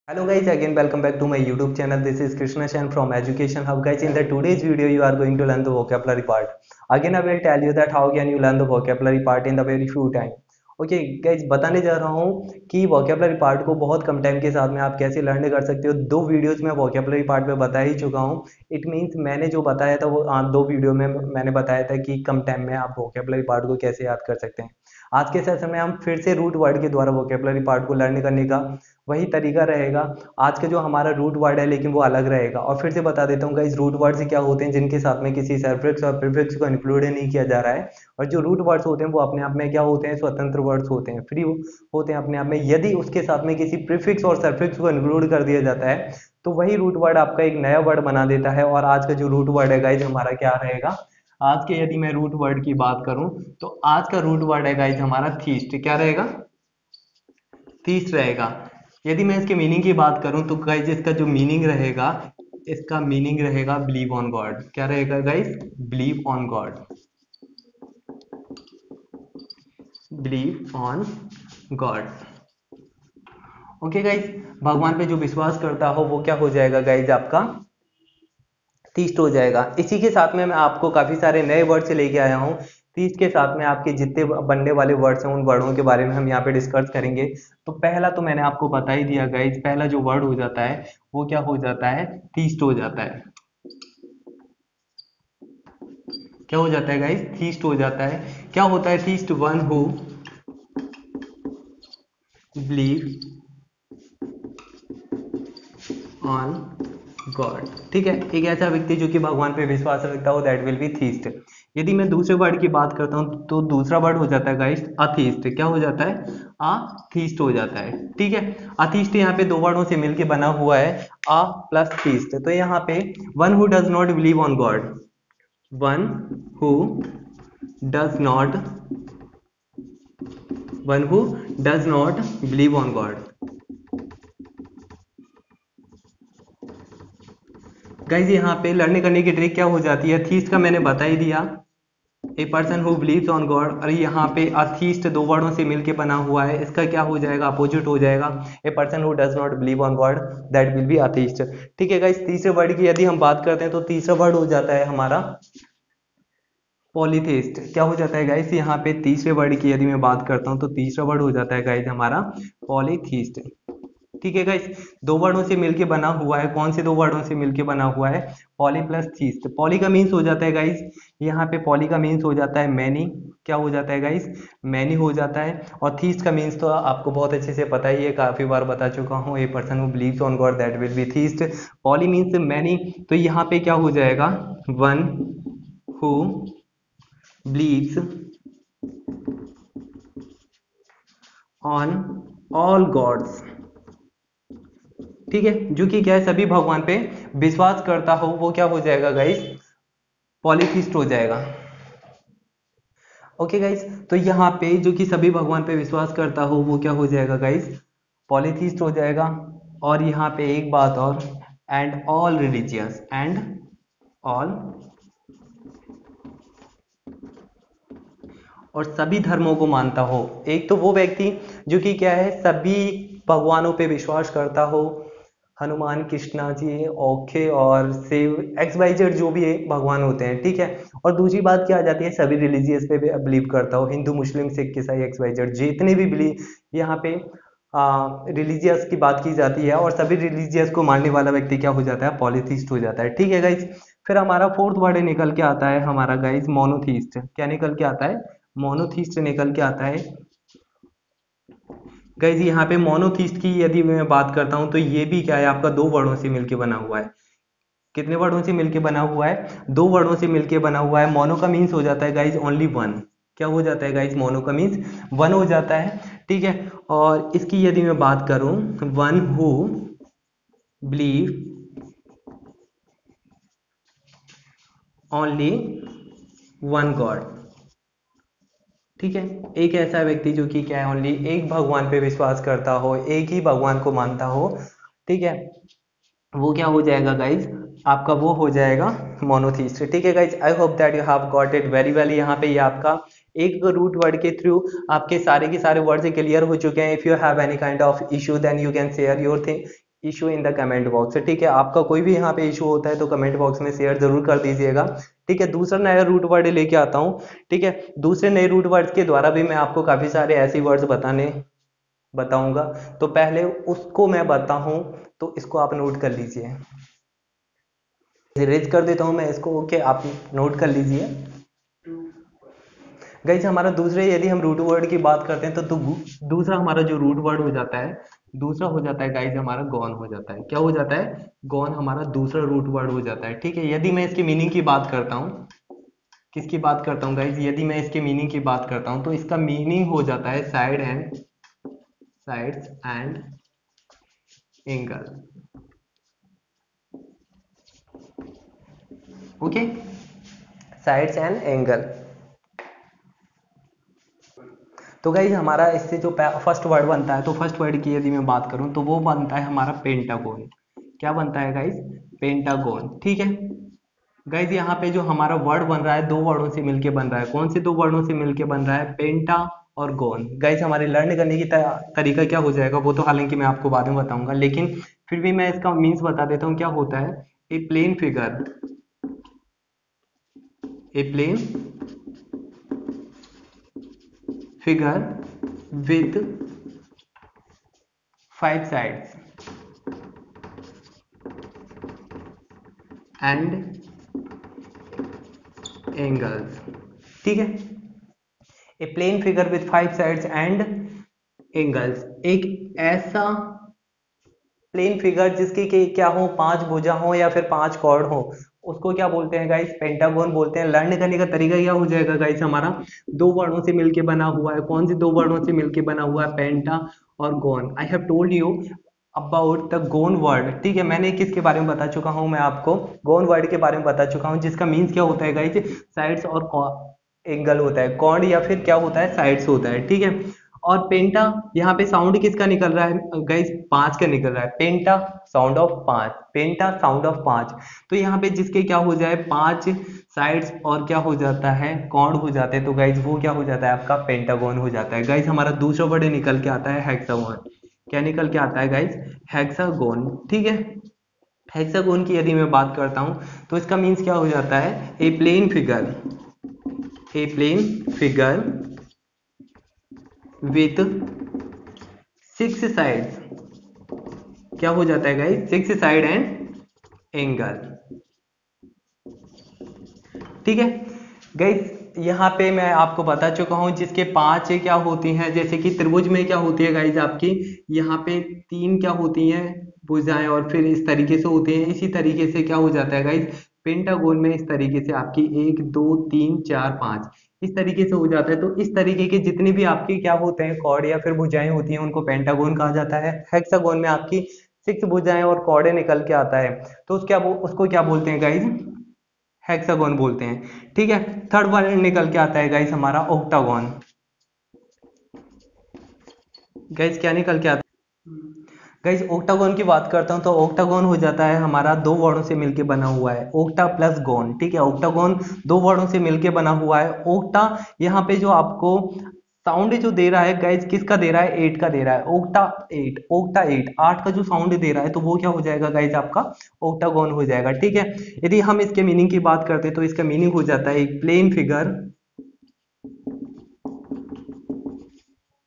Hello guys, again welcome back to my YouTube channel. This is Krishna Shan from Education Hub. Guys, in the today's video you are going to learn the vocabulary part. Again I will tell you that how can you learn the vocabulary part in the very few time. Okay guys, बताने जा रहा हूँ कि vocabulary part को बहुत कम time के साथ में आप कैसे लर्न कर सकते हो। दो वीडियोस में वोकेबलरी पार्ट में बता ही चुका हूँ। इट मींस मैंने जो बताया था वो दो वीडियो में मैंने बताया था कि कम टाइम में आप वोकेबलरी पार्ट को कैसे याद कर सकते हैं। आज के सेशन में हम फिर से रूट वर्ड के द्वारा वोकेबलरी पार्ट को लर्न करने का वही तरीका रहेगा। आज का जो हमारा रूट वर्ड है लेकिन वो अलग रहेगा। और फिर से बता देता हूँ गाइस, रूट वर्ड से क्या होते हैं जिनके साथ में किसी सफिक्स और प्रीफिक्स को इंक्लूड नहीं किया जा रहा है। और जो रूट वर्ड्स होते हैं वो अपने आप में क्या होते हैं, स्वतंत्र वर्ड्स होते हैं, फ्री होते हैं अपने आप में। यदि उसके साथ में किसी प्रीफिक्स और सफिक्स को इंक्लूड कर दिया जाता है तो वही रूट वर्ड आपका एक नया वर्ड बना देता है। और आज का जो रूट वर्ड है गाइज हमारा क्या रहेगा, आज के यदि मैं रूट वर्ड की बात करूं तो आज का रूट वर्ड है गाइज हमारा थीस्ट। क्या रहेगा? थीस्ट रहेगा। यदि मैं इसके मीनिंग की बात करूं तो गाइज इसका जो मीनिंग रहेगा, इसका मीनिंग रहेगा बिलीव ऑन गॉड। क्या रहेगा guys? Believe on God. Believe on God. Okay guys, भगवान पे जो विश्वास करता हो वो क्या हो जाएगा गाइज, आपका तीस्ट हो जाएगा। इसी के साथ में मैं आपको काफी सारे नए वर्ड से लेके आया हूँ। तीस्ट के साथ में आपके जितने बनने वाले वर्ड्स हैं उन वर्डों के बारे में हम यहाँ पे डिस्कस करेंगे। तो पहला तो मैंने आपको बता ही दिया गाइज, पहला जो वर्ड हो जाता है वो क्या हो जाता है, तीस्ट हो जाता है। क्या हो जाता है गाइज? थीस्ट हो जाता है। क्या होता है theist? One who believe on God. ठीक है, एक ऐसा व्यक्ति जो कि भगवान पे विश्वास रखता हो, दैट विल बी थीस्ट। यदि मैं दूसरे वर्ड की बात करता हूं तो दूसरा वर्ड हो जाता है गाइस अथीस्ट। क्या हो जाता है? अथीस्ट हो जाता है। ठीक है, अथीस्ट यहाँ पे दो वर्डों से मिलकर बना हुआ है, अ प्लस थीस्ट। तो यहाँ पे one who does not believe on God, one who does not, one who does not believe on God. Guys यहाँ पे लर्न करने की ट्रिक क्या हो जाती है, थीस्ट का मैंने बता ही दिया, ए person who believes on God. और यहाँ पे अथीस्ट दो वर्डों से मिलके बना हुआ है, इसका क्या हो जाएगा, अपोजिट हो जाएगा। ए person who does not believe on God, that will B atheist. ठीक है गाइस, तीसरे वर्ड की यदि हम बात करते हैं तो तीसरा वर्ड हो जाता है हमारा पॉलीथेइस्ट। क्या हो जाता है गाइस, यहाँ पे तीसरे वर्ड की यदि मैं बात करता हूँ तो तीसरा वर्ड हो जाता है गाइस हमारा पॉलीथीस्ट। ठीक है गाइस, दो वर्डों से मिलके बना हुआ है। कौन से दो वर्डों से मिलके बना हुआ है? Poly plus theist. पॉली का मीन्स हो जाता है गाइस, यहाँ पे पॉली का मीन्स हो जाता है मैनी। क्या हो जाता है गाइस? मैनी हो जाता है। और थीस्ट का मीन्स तो आपको बहुत अच्छे से पता ही है, काफी बार बता चुका हूँ, a person who believes on God that will be theist. Poly means many. तो यहाँ पे क्या हो जाएगा, one who believes on all gods. ठीक है, जो कि क्या है, सभी भगवान पे विश्वास करता हो, वो क्या हो जाएगा गाइस, पॉलीथिस्ट हो जाएगा। ओके गाइस, तो यहाँ पे जो कि सभी भगवान पे विश्वास करता हो वो क्या हो जाएगा गाइस, पॉलीथिस्ट हो जाएगा। और यहाँ पे एक बात और, and all religious, and all, और सभी धर्मों को मानता हो। एक तो वो व्यक्ति जो कि क्या है, सभी भगवानों पे विश्वास करता हो, हनुमान, कृष्णा जी, ओखे और शिव, एक्स वाई जेड जो भी भगवान होते हैं। ठीक है, और दूसरी बात क्या आ जाती है, सभी रिलीजियस पे भी बिलीव करता हो, हिंदू, मुस्लिम, सिख, ईसाई, एक्स वाई जेड जितने भी बिलीव यहाँ पे रिलीजियस की बात की जाती है, और सभी रिलीजियस को मानने वाला व्यक्ति क्या हो जाता है, पॉलीथिस्ट हो जाता है। ठीक है गाइज, फिर हमारा फोर्थ वर्ड निकल के आता है हमारा गाइज मोनोथिस्ट। क्या निकल के आता है? मोनोथिस्ट निकल के आता है। गाइज यहाँ पे मोनोथिस्ट की यदि मैं बात करता हूँ तो ये भी क्या है, आपका दो वर्डों से मिलके बना हुआ है। कितने वर्डों से मिलके बना हुआ है? दो वर्डों से मिलके बना हुआ है। मोनो का मीन्स हो जाता है गाइज ओनली वन। क्या हो जाता है गाइज, मोनो का मीन्स वन हो जाता है। ठीक है, और इसकी यदि मैं बात करूं, one who believe only one God. ठीक है, एक ऐसा व्यक्ति जो कि क्या है, ओनली एक भगवान पे विश्वास करता हो, एक ही भगवान को मानता हो। ठीक है, वो क्या हो जाएगा गाइज, आपका वो हो जाएगा मोनोथीस्ट। ठीक है guys, I hope that you have got it very well. यहाँ पे ये आपका एक रूट वर्ड के थ्रू आपके सारे के सारे वर्ड क्लियर हो चुके हैं। If you have any kind of issue then you can share your thing issue in the comment box. ठीक है, आपका कोई भी यहाँ पे इशू होता है तो कमेंट बॉक्स में शेयर जरूर कर दीजिएगा। ठीक है, दूसरा नया रूट वर्ड लेके आता हूँ। ठीक है, दूसरे नए रूट वर्ड्स के द्वारा भी मैं आपको काफी सारे ऐसे वर्ड्स बताऊंगा। तो पहले उसको मैं बताऊं, तो इसको आप नोट कर लीजिए। रेज कर देता हूं मैं इसको, ओके, आप नोट कर लीजिए। गाइस हमारा दूसरे, यदि हम रूट वर्ड की बात करते हैं तो दूसरा हमारा जो रूट वर्ड हो जाता है, दूसरा हो जाता है गाइस हमारा गॉन हो जाता है। क्या हो जाता है? गॉन हमारा दूसरा रूट वर्ड हो जाता है। ठीक है, यदि मैं इसकी मीनिंग की बात करता हूँ, किसकी बात करता हूँ गाइस, यदि मैं इसके मीनिंग की बात करता हूँ तो इसका मीनिंग हो जाता है sides and angle. Okay, sides and angle. तो गाइज हमारा इससे जो फर्स्ट वर्ड बनता है, तो फर्स्ट वर्ड की यदि मैं बात करूं तो वो बनता है हमारा पेंटागोन। क्या बनता है गाइज? पेंटागोन। ठीक है गाइज, यहाँ पे जो हमारा वर्ड बन रहा है दो वर्डों से मिलके बन रहा है। कौन से दो वर्डों से मिलके बन रहा है? पेंटा और गोन। गाइज हमारे लर्न करने की तरीका क्या हो जाएगा वो तो हालांकि मैं आपको बाद में बताऊंगा, लेकिन फिर भी मैं इसका मीन्स बता देता हूँ। क्या होता है? A plane figure, a plane figure with 5 sides and angles. ठीक है, a plane figure with 5 sides and angles, एक ऐसा प्लेन फिगर जिसकी क्या हो, 5 भुजा हो या फिर 5 कॉर्ड हो, उसको क्या बोलते हैं गाइस? पेंटागोन बोलते हैं। लर्न करने का तरीका क्या हो जाएगा गाइस हमारा? दो वर्डों से मिलके बना हुआ है। कौन से दो वर्डों से मिलके बना हुआ है? पेंटा और gon. I have told you about the gon word. ठीक है, मैंने किसके बारे में बता चुका हूं? मैं आपको गोन वर्ड के बारे में बता चुका हूं, जिसका मीन्स क्या होता है गाइस? साइड्स और एंगल होता है। कॉर्ड या फिर क्या होता है? साइड्स होता है। ठीक है, और पेंटा, यहाँ पे साउंड किसका निकल रहा है गाइस? 5 का निकल रहा है। Penta sound of 5, penta sound of 5। तो यहाँ पे जिसके क्या हो जाए? 5 साइड्स और क्या हो जाता है? कॉर्ड हो जाते हैं। तो गाइस वो क्या हो जाता है? आपका पेंटागोन हो जाता है। गाइस हमारा दूसरा वर्ड निकल के आता है हेक्सागोन। क्या निकल के आता है गाइस? हेक्सागोन। ठीक है, हेक्सागोन की यदि मैं बात करता हूं तो इसका मीन्स क्या हो जाता है? A plane figure, a plane figure with 6 sides. क्या हो जाता है गाइस? 6 side and angle. ठीक है गाइस, यहाँ पे मैं आपको बता चुका हूँ जिसके 5 क्या होती हैं। जैसे कि त्रिभुज में क्या होती है गाइस आपकी, यहाँ पे 3 क्या होती हैं? भुजाएं, और फिर इस तरीके से होती हैं। इसी तरीके से क्या हो जाता है गाइस? पेंटागोन में इस तरीके से आपकी 1 2 3 4 5 इस तरीके से हो जाता है। तो इस तरीके के जितने भी आपके क्या होते हैं? कॉर्ड या फिर भुजाएं होती हैं, उनको पेंटागोन कहा जाता है। हेक्सागोन में आपकी 6 भुजाएं और कॉर्डे निकल के आता है, तो उसको क्या बोलते हैं गाइस? हेक्सागोन बोलते हैं। ठीक है, थर्ड वर्ड निकल के आता है गाइस हमारा ओक्टागोन। गाइस क्या निकल के आता है? गाइस ओक्टागोन की बात करता हूं तो ओक्टागोन हो जाता है हमारा दो वर्डों से मिलके बना हुआ है। ओक्टा प्लस गोन। ठीक है, ओक्टागोन दो वर्डों से मिलके बना हुआ है। ओक्टा यहाँ पे जो आपको साउंड जो दे रहा है गाइस, किसका दे रहा है? 8 का दे रहा है। ओक्टा 8, ओक्टा 8, 8 का जो साउंड दे रहा है, तो वो क्या हो जाएगा गाइस? आपका ओक्टागोन हो जाएगा। ठीक है, यदि हम इसके मीनिंग की बात करते हैं तो इसका मीनिंग हो जाता है एक plane figure,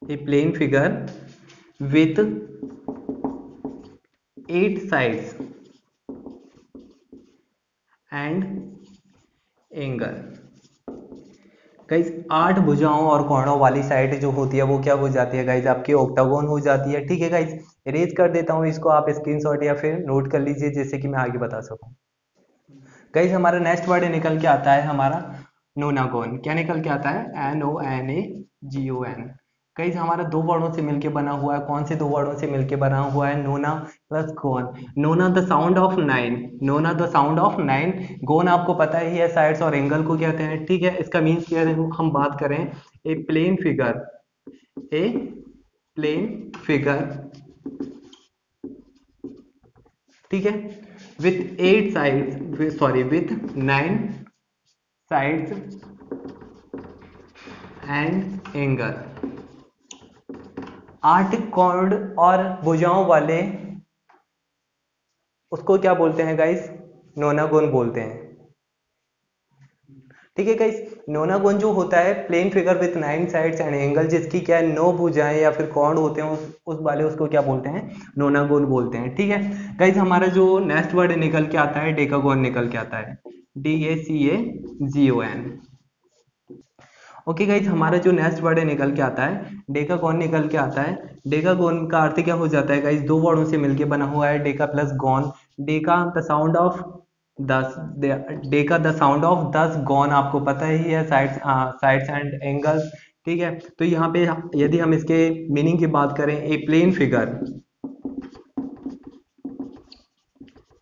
a plane figure with 8 sides and angle. Guys 8 भुजाओं और कोणों वाली साइड जो होती है वो क्या हो जाती है गाइज? आपकी ओक्टागोन हो जाती है। ठीक है गाइज, इरेज कर देता हूँ इसको, आप स्क्रीनशॉट या फिर नोट कर लीजिए जिससे कि मैं आगे बता सकूं। गाइज हमारा नेक्स्ट वर्ड निकल के आता है हमारा नोनागोन। क्या निकल के आता है? NONAGON। गाइज हमारा दो वर्डों से मिलके बना हुआ है। कौन से दो वर्डों से मिलके बना हुआ है? Nona plus gon. Nona the sound of 9, nona the sound of 9। Gon आपको पता ही है साइड्स और एंगल को कहते हैं। ठीक है, इसका मीन्स क्या है? हम बात करें a plane figure, a plane figure, ठीक है, with 8 sides, sorry with 9 sides and angle. 8 कॉर्ड और भुजाओं वाले उसको क्या बोलते हैं गाइस? नोनागोन बोलते हैं। ठीक है गाइस, नोनागोन जो होता है plane figure with 9 sides and angle, जिसकी क्या है 9 भुजाएं या फिर कॉर्ड होते हैं, उस वाले उसको क्या बोलते हैं? नोनागोन बोलते हैं। ठीक है गाइस, हमारा जो नेक्स्ट वर्ड निकल के आता है डेकागोन निकल के आता है, DACAGON। ओके गाइज, हमारा जो नेक्स्ट वर्ड निकल के आता है डेकागोन निकल के आता है। डेकागोन का अर्थ क्या हो जाता है गाइज? दो वर्डों से मिलके बना हुआ है, Deka plus gone. Deka the sound of 10, Deka the sound of 10, gone आपको पता ही है, साइड्स एंड एंगल्स। ठीक है, तो यहाँ पे यदि हम इसके मीनिंग की बात करें, ए प्लेन फिगर,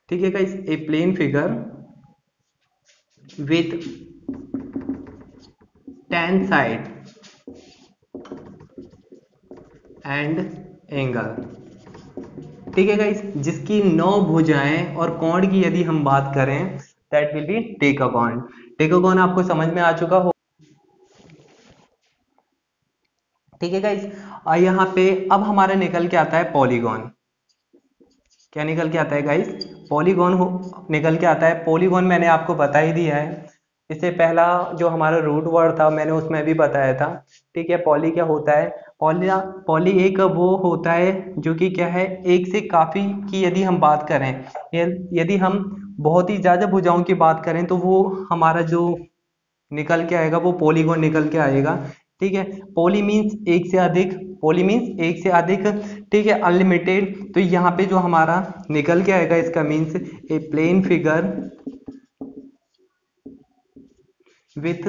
ठीक है guys, a plane figure with 10 side and angle. ठीक है गाइस, जिसकी 9 भुजाएं और कोण की यदि हम बात करें, दैट विल बी डेकागोन। डेकागोन आपको समझ में आ चुका हो। ठीक है गाइस, यहाँ पे अब हमारा निकल के आता है पॉलीगॉन। क्या निकल के आता है गाइस? पॉलीगॉन निकल के आता है। पॉलीगॉन मैंने आपको बता ही दिया है, इससे पहला जो हमारा रूट वर्ड था मैंने उसमें भी बताया था। ठीक है, पॉली क्या होता है? पॉली एक वो होता है जो कि क्या है, एक से काफी की यदि हम बात करें, यदि हम बहुत ही ज्यादा भुजाओं की बात करें तो वो हमारा जो निकल के आएगा वो पॉलीगॉन निकल के आएगा। ठीक है, पॉली मीन्स एक से अधिक, पॉली मीन्स एक से अधिक। ठीक है, अनलिमिटेड। तो यहाँ पे जो हमारा निकल के आएगा इसका means a plane figure with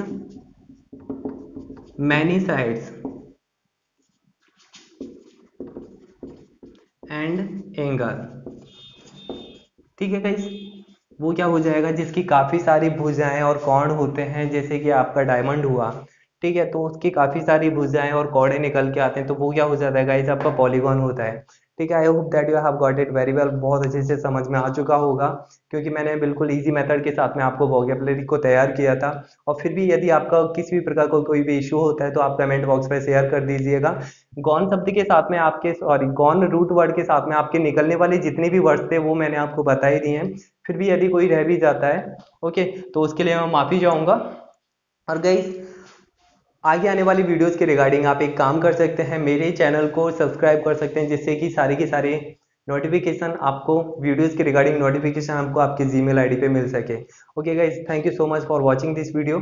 many sides and angle. ठीक है गाइस, वो क्या हो जाएगा? जिसकी काफी सारी भुजाएं और कोण होते हैं, जैसे कि आपका डायमंड हुआ। ठीक है, तो उसकी काफी सारी भुजाएं और कोणे निकल के आते हैं, तो वो क्या हो जाता है गाइस? आपका पॉलीगॉन होता है। ठीक है, I hope that you have got it very well. बहुत अच्छे से समझ में आ चुका होगा, क्योंकि मैंने बिल्कुल इजी मेथड के साथ में आपको वोकैबुलरी को तैयार किया था। और फिर भी यदि आपका किसी भी प्रकार का कोई भी इशू होता है तो आप कमेंट बॉक्स में शेयर कर दीजिएगा। गॉन शब्द के साथ में आपके, सॉरी, गॉन रूट वर्ड के साथ में आपके निकलने वाले जितने भी वर्ड्स थे वो मैंने आपको बता ही दिए हैं। फिर भी यदि कोई रह भी जाता है, ओके, तो उसके लिए मैं माफी चाहूंगा। और गाइस, आगे आने वाली वीडियोस के रिगार्डिंग आप एक काम कर सकते हैं, मेरे चैनल को सब्सक्राइब कर सकते हैं, जिससे कि सारी की सारी नोटिफिकेशन आपको, वीडियोस के रिगार्डिंग नोटिफिकेशन आपको आपके जीमेल आईडी पे मिल सके। Okay guys, thank you so much for watching this video.